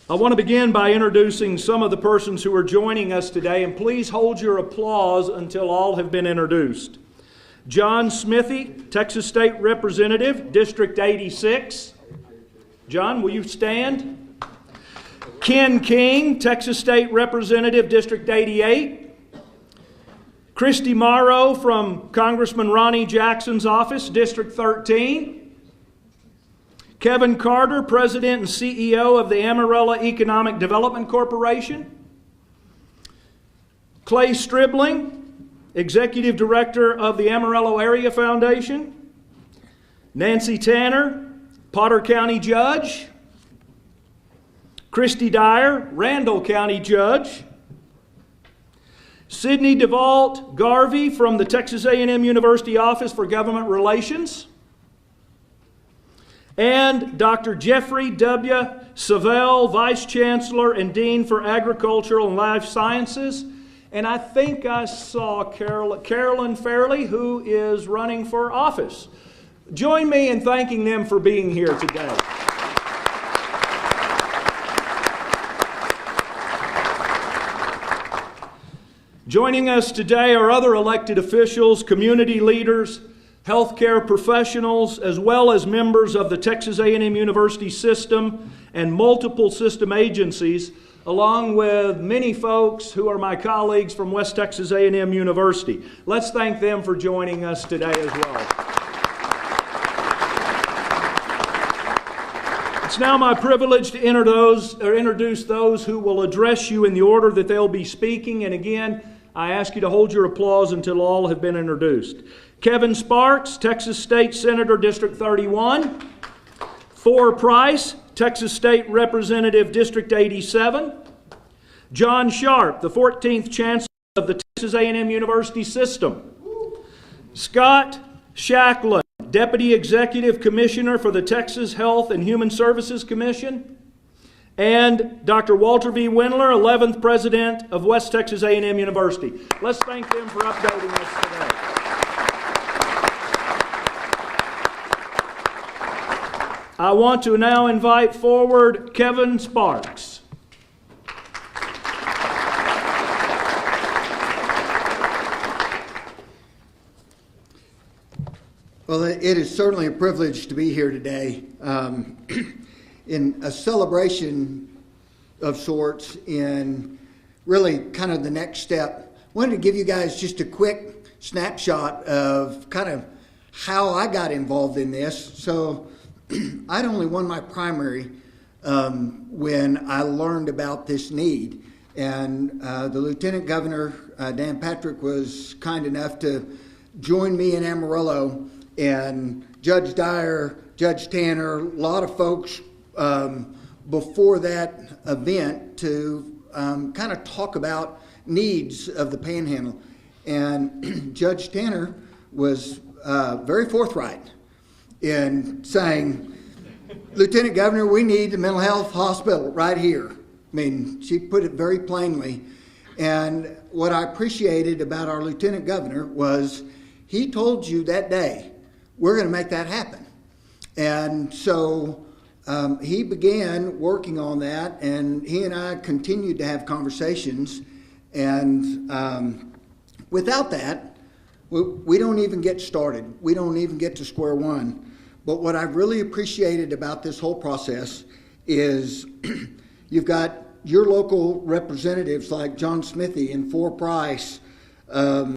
I want to begin by introducing some of the persons who are joining us today, and please hold your applause until all have been introduced. John Smithy, Texas State Representative, District 86. John, will you stand? Ken King, Texas State Representative, District 88. Christy Morrow from Congressman Ronnie Jackson's office, District 13. Kevin Carter, President and CEO of the Amarillo Economic Development Corporation. Clay Stribling, Executive Director of the Amarillo Area Foundation. Nancy Tanner, Potter County Judge. Christy Dyer, Randall County Judge. Sidney DeVault Garvey from the Texas A&M University Office for Government Relations. And Dr. Jeffrey W. Savelle, Vice Chancellor and Dean for Agricultural and Life Sciences. And I think I saw Carolyn Fairley, who is running for office. Join me in thanking them for being here today. Joining us today are other elected officials, community leaders, healthcare professionals, as well as members of the Texas A&M University system and multiple system agencies, along with many folks who are my colleagues from West Texas A&M University. Let's thank them for joining us today as well. It's now my privilege to introduce those who will address you in the order that they'll be speaking. And again, I ask you to hold your applause until all have been introduced. Kevin Sparks, Texas State Senator, District 31. Thor Price, Texas State Representative, District 87. John Sharp, the 14th Chancellor of the Texas A&M University System. Scott Shacklin, Deputy Executive Commissioner for the Texas Health and Human Services Commission. And Dr. Walter V. Wendler, 11th President of West Texas A&M University. Let's thank them for updating us today. I want to now invite forward Kevin Sparks. Well, it is certainly a privilege to be here today in a celebration of sorts, in really kind of the next step. I wanted to give you guys just a quick snapshot of kind of how I got involved in this. So I'd only won my primary when I learned about this need. And the Lieutenant Governor, Dan Patrick, was kind enough to join me in Amarillo, and Judge Dyer, Judge Tanner, a lot of folks before that event to kind of talk about needs of the Panhandle. And Judge Tanner was very forthright in saying, Lieutenant Governor, we need a mental health hospital right here. I mean, she put it very plainly. And what I appreciated about our Lieutenant Governor was he told you that day, we're going to make that happen. And so he began working on that, and he and I continued to have conversations. And without that, we don't even get started. We don't even get to square one. But what I really appreciated about this whole process is you've got your local representatives like John Smithy and Thor Price, and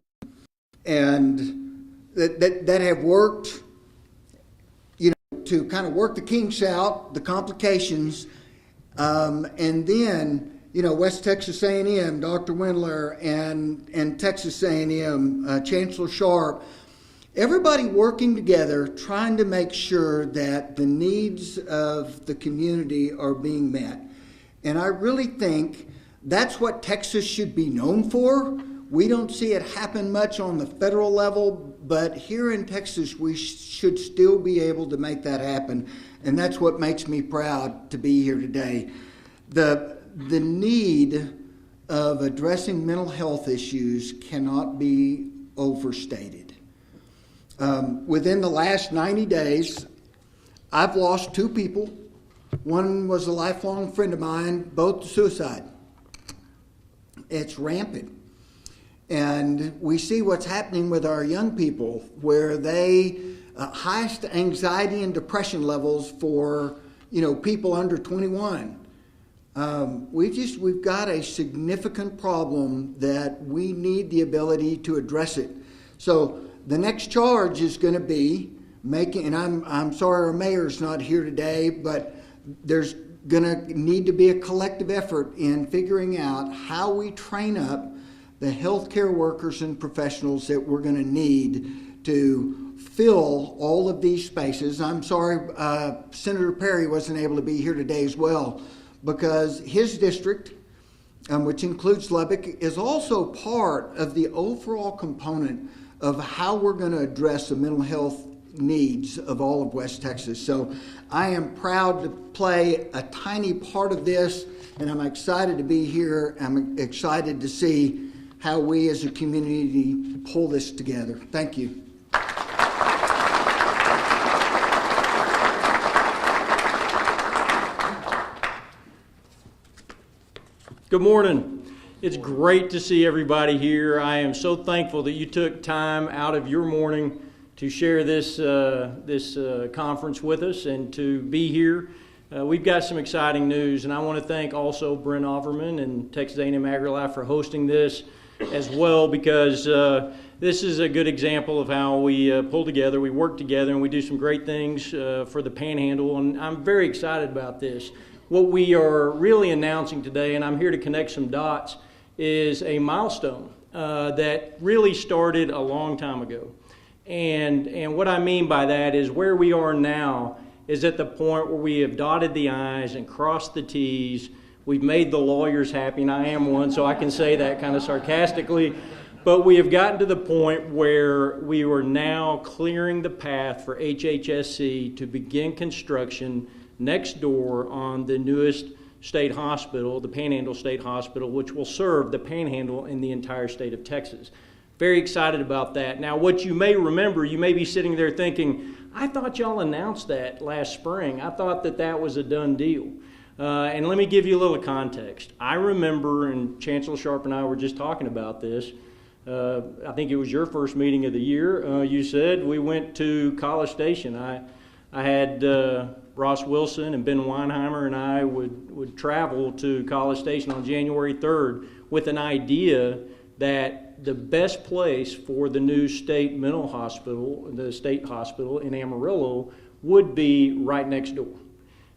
that have worked, to kind of work the kinks out, the complications, and then, West Texas A&M, Dr. Wendler, and Texas A&M, Chancellor Sharp, everybody working together, trying to make sure that the needs of the community are being met. And I really think that's what Texas should be known for. We don't see it happen much on the federal level, but here in Texas, we should still be able to make that happen. And that's what makes me proud to be here today. The need of addressing mental health issues cannot be overstated. Within the last 90 days, I've lost 2 people One was a lifelong friend of mine, both suicide. It's rampant. And we see what's happening with our young people, where they highest anxiety and depression levels for people under 21. We've got a significant problem that we need the ability to address it. So the next charge is going to be making, and I'm sorry our mayor's not here today, but there's going to need to be a collective effort in figuring out how we train up the healthcare workers and professionals that we're going to need to fill all of these spaces. I'm sorry Senator Perry wasn't able to be here today as well, because his district, which includes Lubbock, is also part of the overall component of how we're going to address the mental health needs of all of West Texas. So I am proud to play a tiny part of this, and I'm excited to be here. I'm excited to see how we as a community pull this together. Thank you. Good morning. It's great to see everybody here. I am so thankful that you took time out of your morning to share this conference with us and to be here. We've got some exciting news, and I want to thank also Brent Overman and Texas A&M AgriLife for hosting this as well, because this is a good example of how we pull together, we work together, and we do some great things for the Panhandle, and I'm very excited about this. What we are really announcing today, and I'm here to connect some dots, is a milestone that really started a long time ago. And what I mean by that is where we are now is at the point where we have dotted the I's and crossed the T's. We've made the lawyers happy, and I am one, so I can say that kind of sarcastically. But we have gotten to the point where we are now clearing the path for HHSC to begin construction next door on the newest state hospital, the Panhandle State Hospital, which will serve the Panhandle in the entire state of Texas. Very excited about that. Now, what you may remember, you may be sitting there thinking, I thought y'all announced that last spring. I thought that was a done deal. And let me give you a little context. I remember, and Chancellor Sharp and I were just talking about this, I think it was your first meeting of the year, you said, we went to College Station. I had Ross Wilson and Ben Weinheimer and I would travel to College Station on January 3rd with an idea that the best place for the new state mental hospital, the state hospital in Amarillo, would be right next door.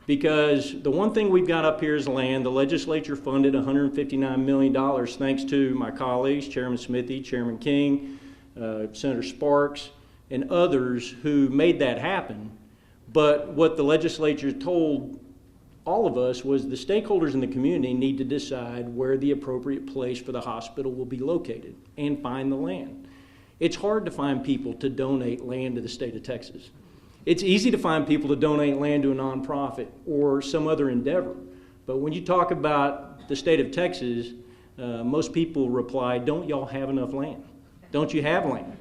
Because the one thing we've got up here is land. The legislature funded $159 million thanks to my colleagues, Chairman Smithy, Chairman King, Senator Sparks, and others who made that happen. But what the legislature told all of us was the stakeholders in the community need to decide where the appropriate place for the hospital will be located and find the land. It's hard to find people to donate land to the state of Texas. It's easy to find people to donate land to a nonprofit or some other endeavor. But when you talk about the state of Texas, most people reply, don't y'all have enough land? Don't you have land?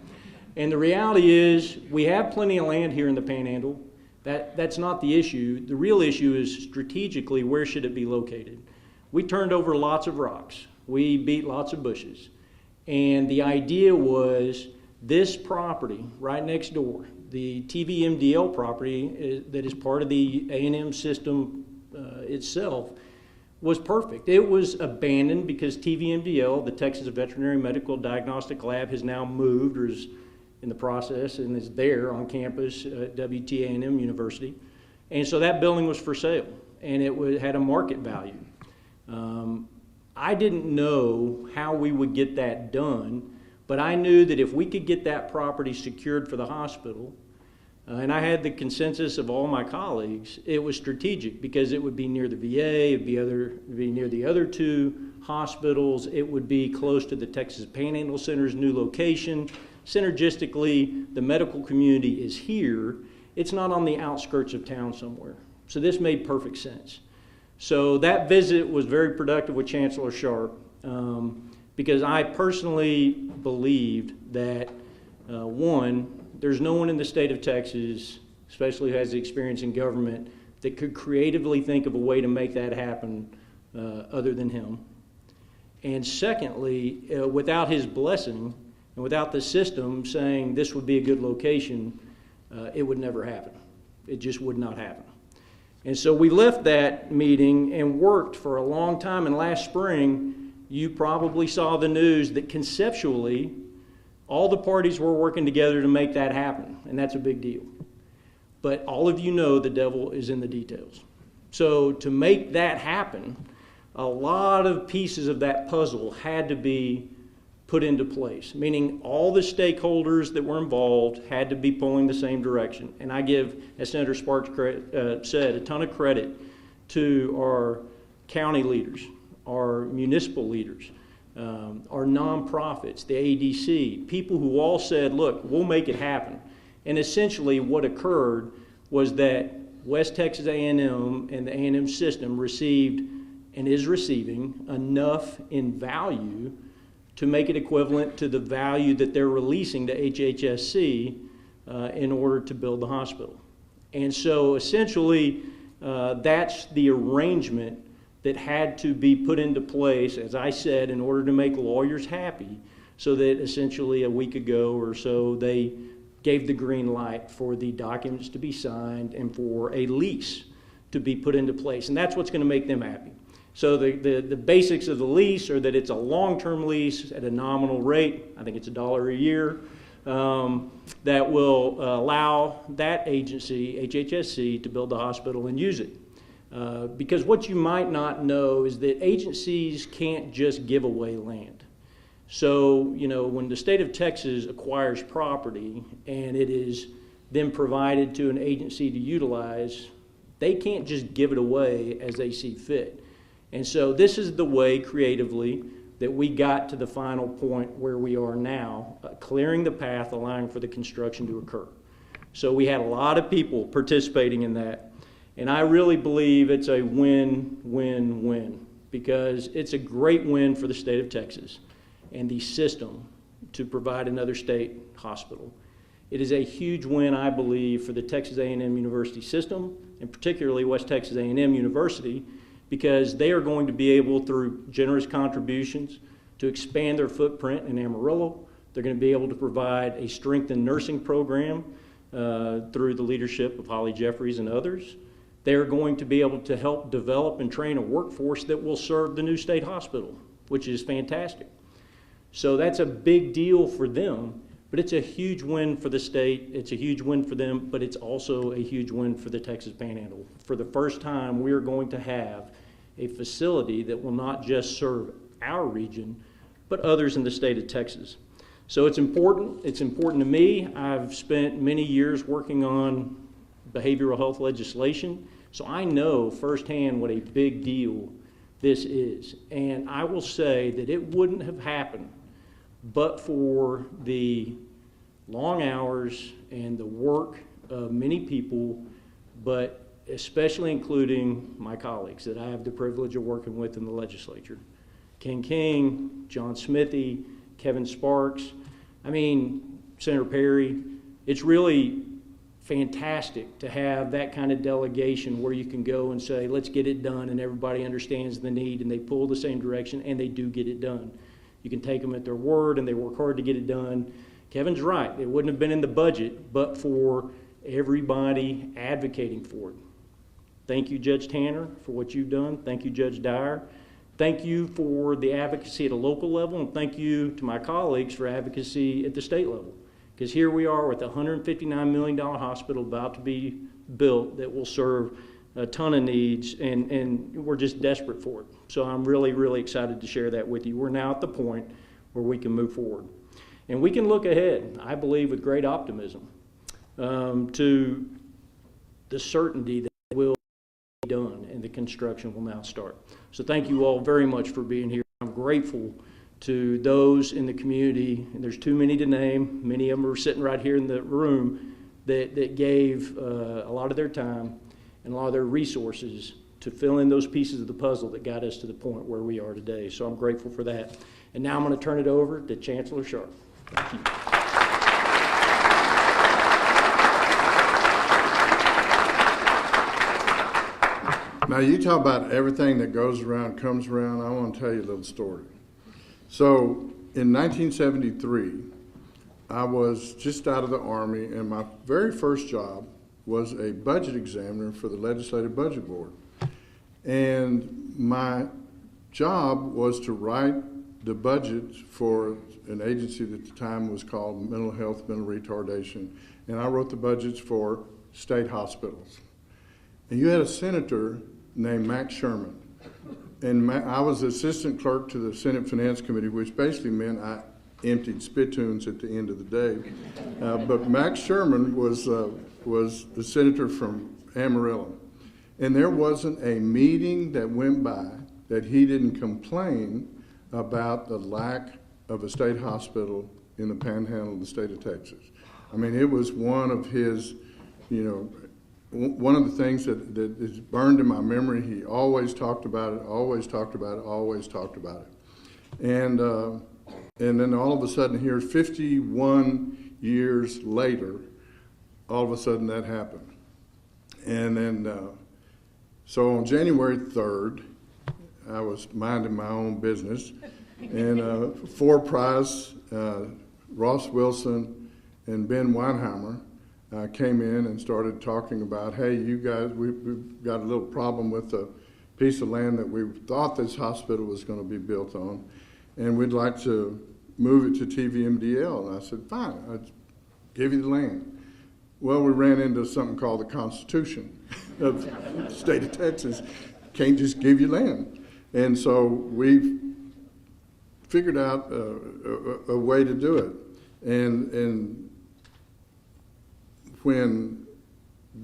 And the reality is we have plenty of land here in the Panhandle. That's not the issue. The real issue is strategically, where should it be located? We turned over lots of rocks. We beat lots of bushes. And the idea was this property right next door, the TVMDL property that is part of the A&M system itself, was perfect. It was abandoned because TVMDL, the Texas Veterinary Medical Diagnostic Lab, has now moved or is in the process and is there on campus at WTANM University. And so that building was for sale, and it had a market value. I didn't know how we would get that done, but I knew that if we could get that property secured for the hospital, and I had the consensus of all my colleagues, it was strategic because it would be near the VA, it would be near the other two hospitals, it would be close to the Texas Panhandle Center's new location. Synergistically, the medical community is here. It's not on the outskirts of town somewhere. So this made perfect sense. So that visit was very productive with Chancellor Sharp because I personally believed that, one, there's no one in the state of Texas, especially who has the experience in government, that could creatively think of a way to make that happen other than him. And secondly, without his blessing and without the system saying this would be a good location, it would never happen. It just would not happen. And so we left that meeting and worked for a long time. And last spring, you probably saw the news that conceptually, all the parties were working together to make that happen. And that's a big deal. But all of you know the devil is in the details. So to make that happen, a lot of pieces of that puzzle had to be put into place, meaning all the stakeholders that were involved had to be pulling the same direction. And I give, as Senator Sparks said, a ton of credit to our county leaders, our municipal leaders, our nonprofits, the ADC, people who all said, look, we'll make it happen. And essentially what occurred was that West Texas A&M and the A&M system received and is receiving enough in value to make it equivalent to the value that they're releasing to HHSC in order to build the hospital. And so essentially that's the arrangement that had to be put into place, as I said, in order to make lawyers happy, so that essentially a week ago or so they gave the green light for the documents to be signed and for a lease to be put into place. And that's what's going to make them happy. So the basics of the lease are that it's a long-term lease at a nominal rate. I think it's $1 a year. That will allow that agency, HHSC, to build the hospital and use it. Because what you might not know is that agencies can't just give away land. So, you know, when the state of Texas acquires property and it is then provided to an agency to utilize, they can't just give it away as they see fit. And so this is the way, creatively, that we got to the final point where we are now, clearing the path, allowing for the construction to occur. So we had a lot of people participating in that. And I really believe it's a win-win-win, because it's a great win for the state of Texas and the system to provide another state hospital. It is a huge win, I believe, for the Texas A&M University system, and particularly West Texas A&M University, because they are going to be able, through generous contributions, to expand their footprint in Amarillo. They're going to be able to provide a strengthened nursing program through the leadership of Holly Jeffries and others. They're going to be able to help develop and train a workforce that will serve the new state hospital, which is fantastic. So that's a big deal for them, but it's a huge win for the state. It's a huge win for them, but it's also a huge win for the Texas Panhandle. For the first time, we are going to have a facility that will not just serve our region, but others in the state of Texas. So it's important. It's important to me. I've spent many years working on behavioral health legislation, so I know firsthand what a big deal this is. And I will say that it wouldn't have happened but for the long hours and the work of many people, but especially including my colleagues that I have the privilege of working with in the legislature. King, John Smithy, Kevin Sparks, I mean, Senator Perry. It's really fantastic to have that kind of delegation where you can go and say, let's get it done, and everybody understands the need and they pull the same direction and they do get it done. You can take them at their word and they work hard to get it done. Kevin's right. It wouldn't have been in the budget but for everybody advocating for it. Thank you, Judge Tanner, for what you've done. Thank you, Judge Dyer. Thank you for the advocacy at a local level, and thank you to my colleagues for advocacy at the state level. Because here we are with a $159 million hospital about to be built that will serve a ton of needs, and we're just desperate for it. So I'm really, really excited to share that with you. We're now at the point where we can move forward. And we can look ahead, I believe, with great optimism to the certainty that it will be done and the construction will now start. So thank you all very much for being here. I'm grateful to those in the community, and there's too many to name. Many of them are sitting right here in the room that gave a lot of their time and a lot of their resources to fill in those pieces of the puzzle that got us to the point where we are today. So I'm grateful for that. And now I'm going to turn it over to Chancellor Sharp. Thank you. Now, you talk about everything that goes around, comes around. I want to tell you a little story. So, in 1973, I was just out of the Army, and my very first job was a budget examiner for the Legislative Budget Board. And my job was to write the budget for an agency that at the time was called Mental Health, Mental Retardation, and I wrote the budgets for state hospitals. And you had a senator named Max Sherman, and I was assistant clerk to the Senate Finance Committee, which basically meant I emptied spittoons at the end of the day. But Max Sherman was the senator from Amarillo, and there wasn't a meeting that went by that he didn't complain about the lack of a state hospital in the panhandle of the state of Texas. I mean, it was one of his, one of the things that is burned in my memory. He always talked about it, always talked about it, always talked about it. And then all of a sudden here, 51 years later, all of a sudden that happened. And then, so on January 3rd, I was minding my own business, and Ford Price, Ross Wilson, and Ben Weinheimer came in and started talking about, hey, you guys, we've got a little problem with a piece of land that we thought this hospital was going to be built on, and we'd like to move it to TVMDL. And I said, fine, I'll give you the land. Well, we ran into something called the Constitution of the state of Texas. Can't just give you land. And so we figured out a way to do it. And when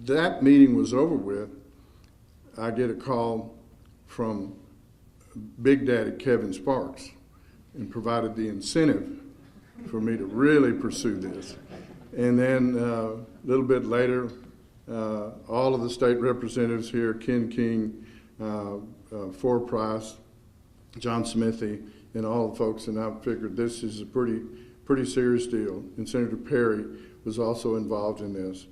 that meeting was over with, I get a call from Big Daddy Kevin Sparks, and provided the incentive for me to really pursue this. And then a little bit later, all of the state representatives here, Ken King, Ford Price, John Smithy, and all the folks, and I figured this is a pretty serious deal. And Senator Perry was also involved in this.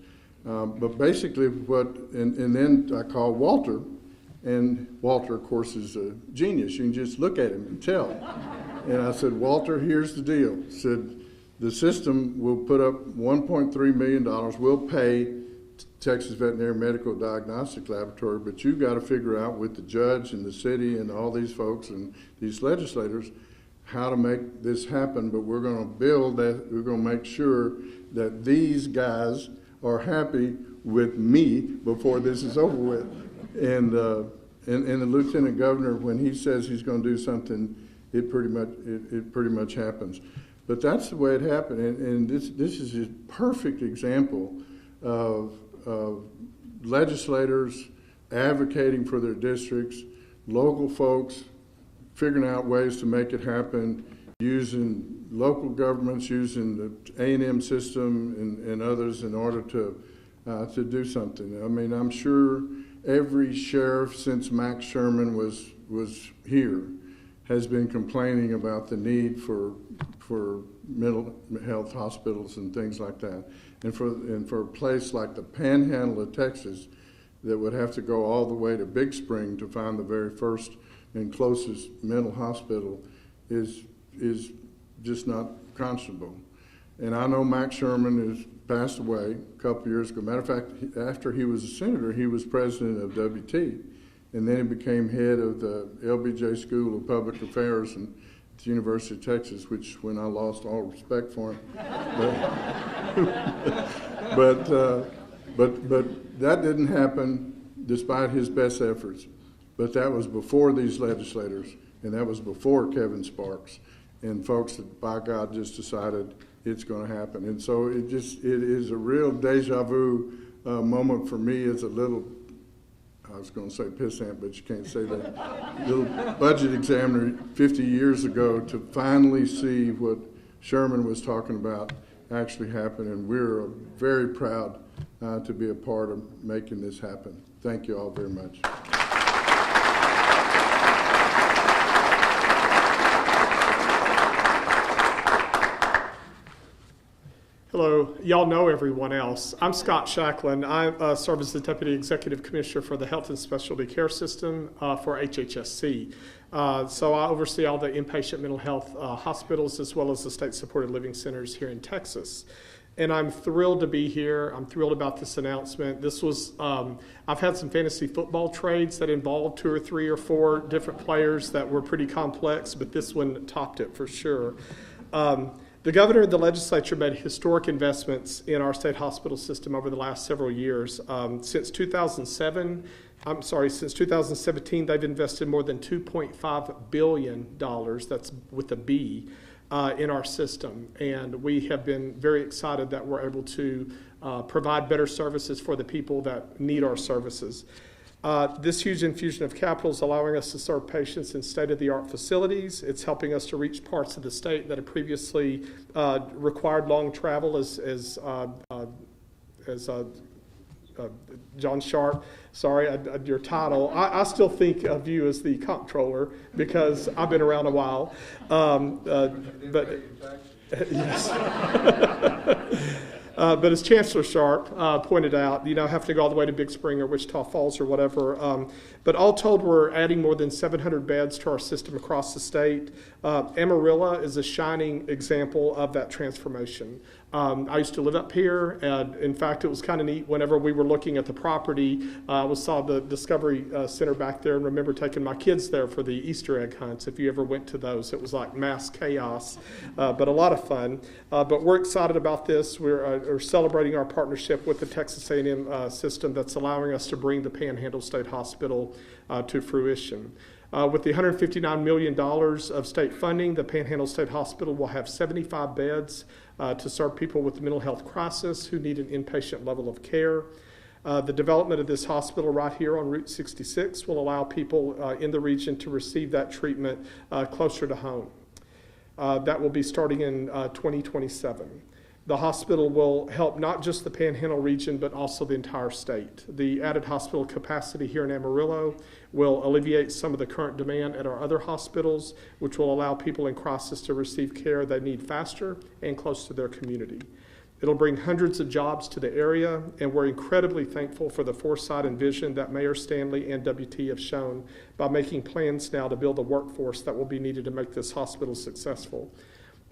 But basically and then I called Walter, and Walter, of course, is a genius. You can just look at him and tell. And I said, Walter, here's the deal. I said, the system will put up $1.3 million. We'll pay Texas Veterinary Medical Diagnostic Laboratory, but you've got to figure out with the judge and the city and all these folks and these legislators how to make this happen. But we're going to build that. We're going to make sure that these guys are happy with me before this is over with. And the lieutenant governor, when he says he's going to do something, it pretty much happens. But that's the way it happened, and this is a perfect example of legislators advocating for their districts, local folks figuring out ways to make it happen, using local governments, using the A&M system and others in order to do something. I mean, I'm sure every sheriff since Max Sherman was here has been complaining about the need for mental health hospitals and things like that. And for a place like the Panhandle of Texas that would have to go all the way to Big Spring to find the very first and closest mental hospital is just not conscionable. And I know Max Sherman has passed away a couple years ago. Matter of fact, after he was a senator, he was president of WT. And then he became head of the LBJ School of Public Affairs at the University of Texas, which when I lost all respect for him. But that didn't happen despite his best efforts. But that was before these legislators, and that was before Kevin Sparks, and folks that, by God, just decided it's going to happen. And so it is a real deja vu moment for me as a little, I was going to say pissant, but you can't say that, little budget examiner 50 years ago to finally see what Sherman was talking about actually happen. And we're very proud to be a part of making this happen. Thank you all very much. Hello. Y'all know everyone else. I'm Scott Shacklin. I serve as the Deputy Executive Commissioner for the Health and Specialty Care System for HHSC. So I oversee all the inpatient mental health hospitals as well as the state-supported living centers here in Texas. And I'm thrilled to be here. I'm thrilled about this announcement. This was, I've had some fantasy football trades that involved 2 or 3 or 4 different players that were pretty complex, but this one topped it for sure. The governor and the legislature made historic investments in our state hospital system over the last several years. Since 2017, they've invested more than $2.5 billion, that's with a B, in our system. And we have been very excited that we're able to provide better services for the people that need our services. This huge infusion of capital is allowing us to serve patients in state-of-the-art facilities. It's helping us to reach parts of the state that have previously required long travel, as John Sharp, sorry, your title. I still think of you as the comptroller because I've been around a while. But yes. But as Chancellor Sharp pointed out, have to go all the way to Big Spring or Wichita Falls or whatever. But all told, we're adding more than 700 beds to our system across the state. Amarillo is a shining example of that transformation. I used to live up here, and in fact, it was kind of neat whenever we were looking at the property. I saw the Discovery Center back there and remember taking my kids there for the Easter egg hunts. If you ever went to those, it was like mass chaos, but a lot of fun. But we're excited about this. We're celebrating our partnership with the Texas A&M system that's allowing us to bring the Panhandle State Hospital to fruition. With the $159 million of state funding, the Panhandle State Hospital will have 75 beds to serve people with mental health crisis who need an inpatient level of care. The development of this hospital right here on Route 66 will allow people in the region to receive that treatment closer to home. That will be starting in 2027. The hospital will help not just the Panhandle region, but also the entire state. The added hospital capacity here in Amarillo will alleviate some of the current demand at our other hospitals, which will allow people in crisis to receive care they need faster and close to their community. It'll bring hundreds of jobs to the area, and we're incredibly thankful for the foresight and vision that Mayor Stanley and WT have shown by making plans now to build the workforce that will be needed to make this hospital successful.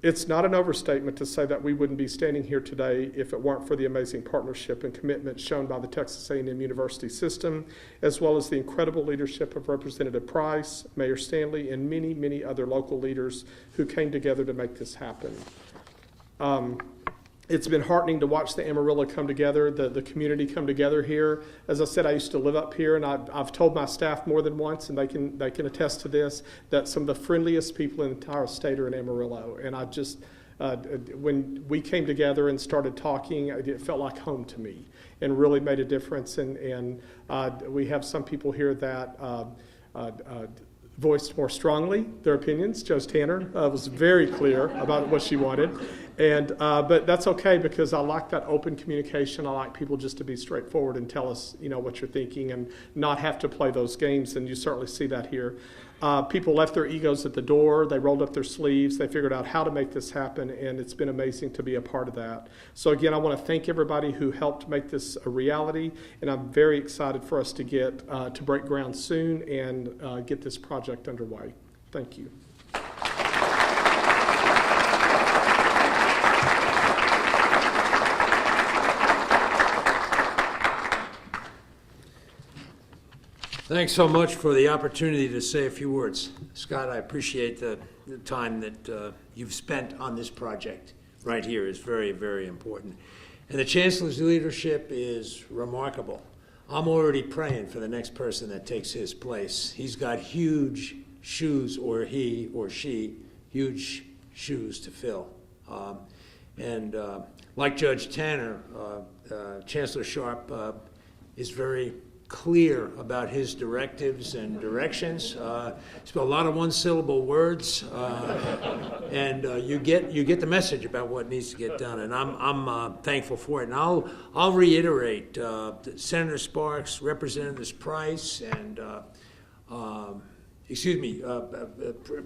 It's not an overstatement to say that we wouldn't be standing here today if it weren't for the amazing partnership and commitment shown by the Texas A&M University system, as well as the incredible leadership of Representative Price, Mayor Stanley, and many, many other local leaders who came together to make this happen. It's been heartening to watch the Amarillo come together, the community come together here. As I said, I used to live up here, and I've told my staff more than once, and they can attest to this, that some of the friendliest people in the entire state are in Amarillo. And I just, when we came together and started talking, it felt like home to me and really made a difference. And we have some people here that voiced more strongly their opinions. Judge Tanner was very clear about what she wanted. And but that's okay, because I like that open communication. I like people just to be straightforward and tell us, what you're thinking and not have to play those games. And you certainly see that here. People left their egos at the door. They rolled up their sleeves. They figured out how to make this happen, and it's been amazing to be a part of that. So again, I want to thank everybody who helped make this a reality, and I'm very excited for us to get to break ground soon and get this project underway. Thank you. Thanks so much for the opportunity to say a few words. Scott, I appreciate the time that you've spent on this project right here. Is very, very important. And the Chancellor's leadership is remarkable. I'm already praying for the next person that takes his place. He's got huge shoes, or he or she, huge shoes to fill. And like Judge Tanner, Chancellor Sharp is very clear about his directives and directions. It's a lot of one-syllable words, and you get the message about what needs to get done. And I'm thankful for it. And I'll reiterate Senator Sparks, Representative Price, and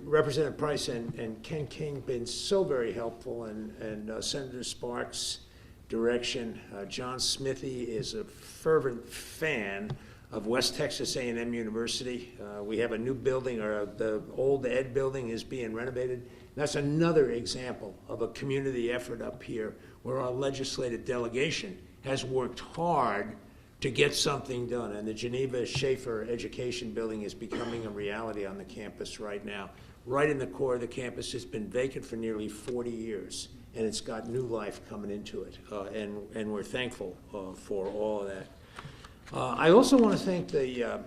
Representative Price and Ken King been so very helpful, and Senator Sparks direction. John Smithy is a fervent fan of West Texas A&M University. We have a new building, or the old Ed building is being renovated. That's another example of a community effort up here where our legislative delegation has worked hard to get something done. And the Geneva Schaefer Education Building is becoming a reality on the campus right now. Right in the core of the campus. It's been vacant for nearly 40 years, and it's got new life coming into it. And we're thankful for all of that. I also want to thank the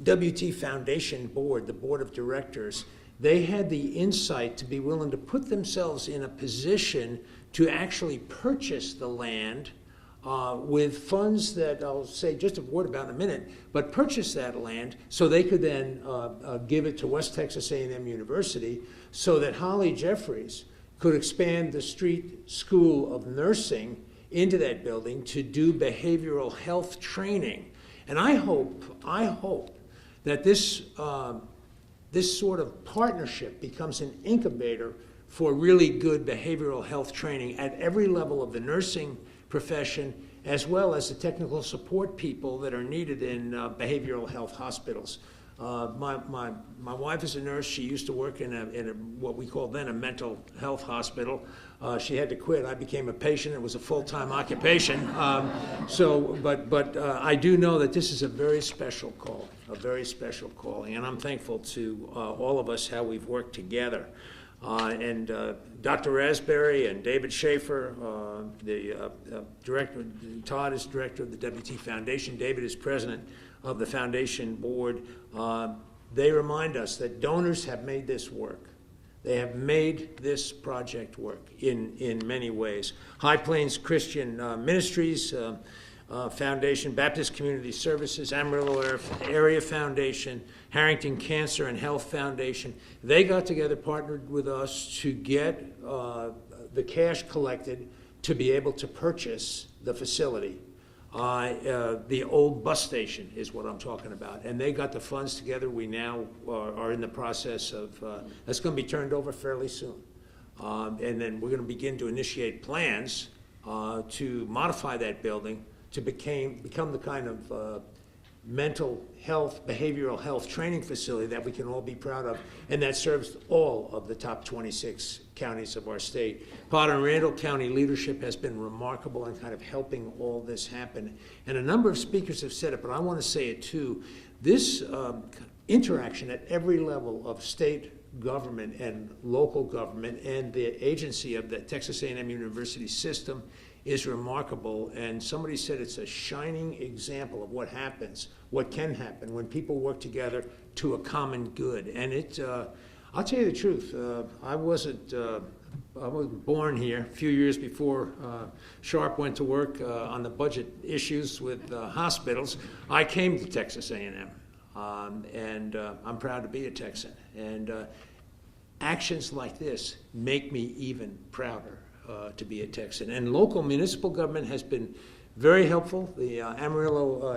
WT Foundation Board, the Board of Directors. They had the insight to be willing to put themselves in a position to actually purchase the land with funds that I'll say just a word about in a minute, but purchase that land so they could then give it to West Texas A&M University so that Holly Jeffries could expand the Street School of Nursing into that building to do behavioral health training. And I hope that this sort of partnership becomes an incubator for really good behavioral health training at every level of the nursing profession, as well as the technical support people that are needed in behavioral health hospitals. My wife is a nurse. She used to work in a what we called then a mental health hospital. She had to quit. I became a patient. It was a full-time occupation. But I do know that this is a very special call, a very special calling, and I'm thankful to all of us how we've worked together. And Dr. Raspberry and David Schaefer, the director, Todd is director of the WT Foundation. David is president of the foundation board. They remind us that donors have made this work. They have made this project work in many ways. High Plains Christian Ministries Foundation, Baptist Community Services, Amarillo Area Foundation, Harrington Cancer and Health Foundation. They got together, partnered with us to get the cash collected to be able to purchase the facility. The old bus station is what I'm talking about. And they got the funds together. We now are in the process of, that's going to be turned over fairly soon. And then we're going to begin to initiate plans to modify that building to become the kind of mental health, behavioral health training facility that we can all be proud of, and that serves all of the top 26 counties of our state. Potter and Randall County leadership has been remarkable in kind of helping all this happen. And a number of speakers have said it, but I want to say it too. This interaction at every level of state government and local government and the agency of the Texas A&M University system is remarkable, and somebody said it's a shining example of what happens, what can happen when people work together to a common good. And I'll tell you the truth, I wasn't born here a few years before Sharp went to work on the budget issues with hospitals. I came to Texas A&M, and I'm proud to be a Texan. And actions like this make me even prouder to be a Texan. And local municipal government has been very helpful. The Amarillo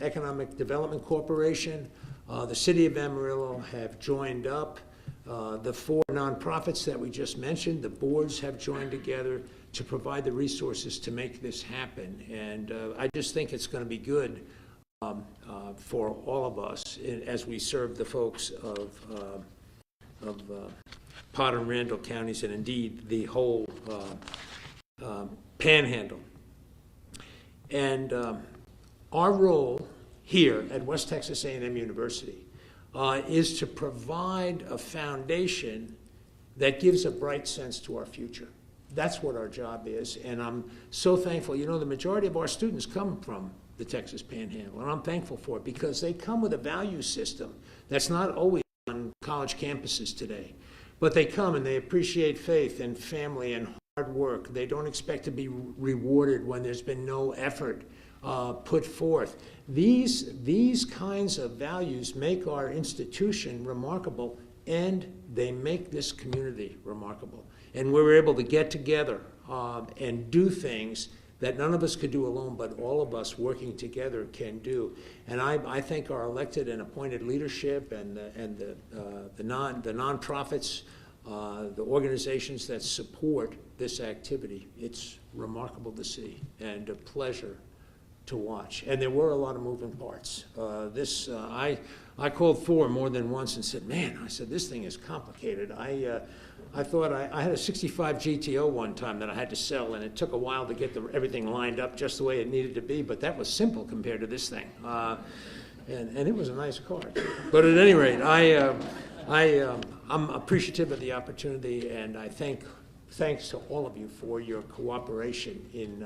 Economic Development Corporation, the City of Amarillo have joined up. The 4 nonprofits that we just mentioned, the boards have joined together to provide the resources to make this happen. And I just think it's going to be good for all of us as we serve the folks of Potter and Randall counties, and indeed the whole Panhandle. And our role here at West Texas A&M University is to provide a foundation that gives a bright sense to our future. That's what our job is, and I'm so thankful. You know, the majority of our students come from the Texas Panhandle, and I'm thankful for it because they come with a value system that's not always on college campuses today. But they come and they appreciate faith and family and hard work. They don't expect to be rewarded when there's been no effort put forth. These kinds of values make our institution remarkable, and they make this community remarkable. And we're able to get together and do things that none of us could do alone, but all of us working together can do. And I thank our elected and appointed leadership and the nonprofits the organizations that support this activity. It's remarkable to see and a pleasure to watch. And there were a lot of moving parts. I called Thor more than once and said, man, I said, this thing is complicated. I thought I had a 65 GTO one time that I had to sell, and it took a while to get everything lined up just the way it needed to be, but that was simple compared to this thing. And it was a nice car. But at any rate, I'm appreciative of the opportunity, and thanks to all of you for your cooperation in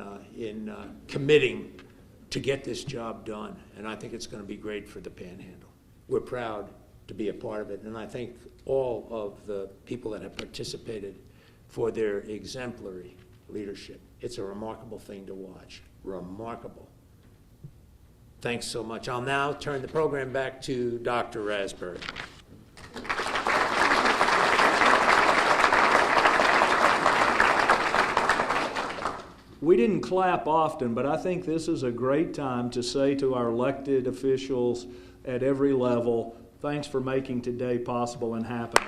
committing to get this job done. And I think it's going to be great for the Panhandle. We're proud to be a part of it, and I thank all of the people that have participated for their exemplary leadership. It's a remarkable thing to watch. Remarkable. Thanks so much. I'll now turn the program back to Dr. Raspberry. We didn't clap often, but I think this is a great time to say to our elected officials at every level, thanks for making today possible and happening.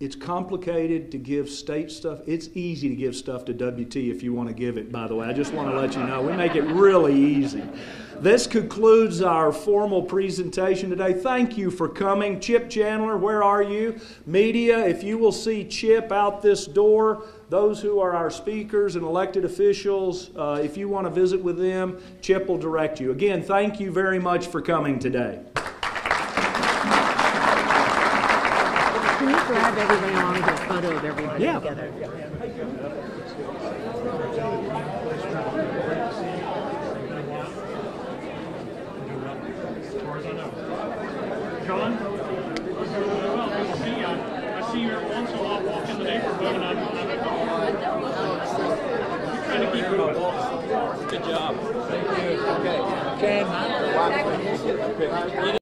It's complicated to give state stuff. It's easy to give stuff to WT if you want to give it, by the way. I just want to let you know. We make it really easy. This concludes our formal presentation today. Thank you for coming. Chip Chandler, where are you? Media, if you will see Chip out this door, those who are our speakers and elected officials, if you want to visit with them, Chip will direct you. Again, thank you very much for coming today. Can you grab everybody on and get a photo of everybody together? John? Well, good to see you. I see you every once in a while walk in the neighborhood, and I'm trying to keep it. Good job. Thank you. Okay. Ken.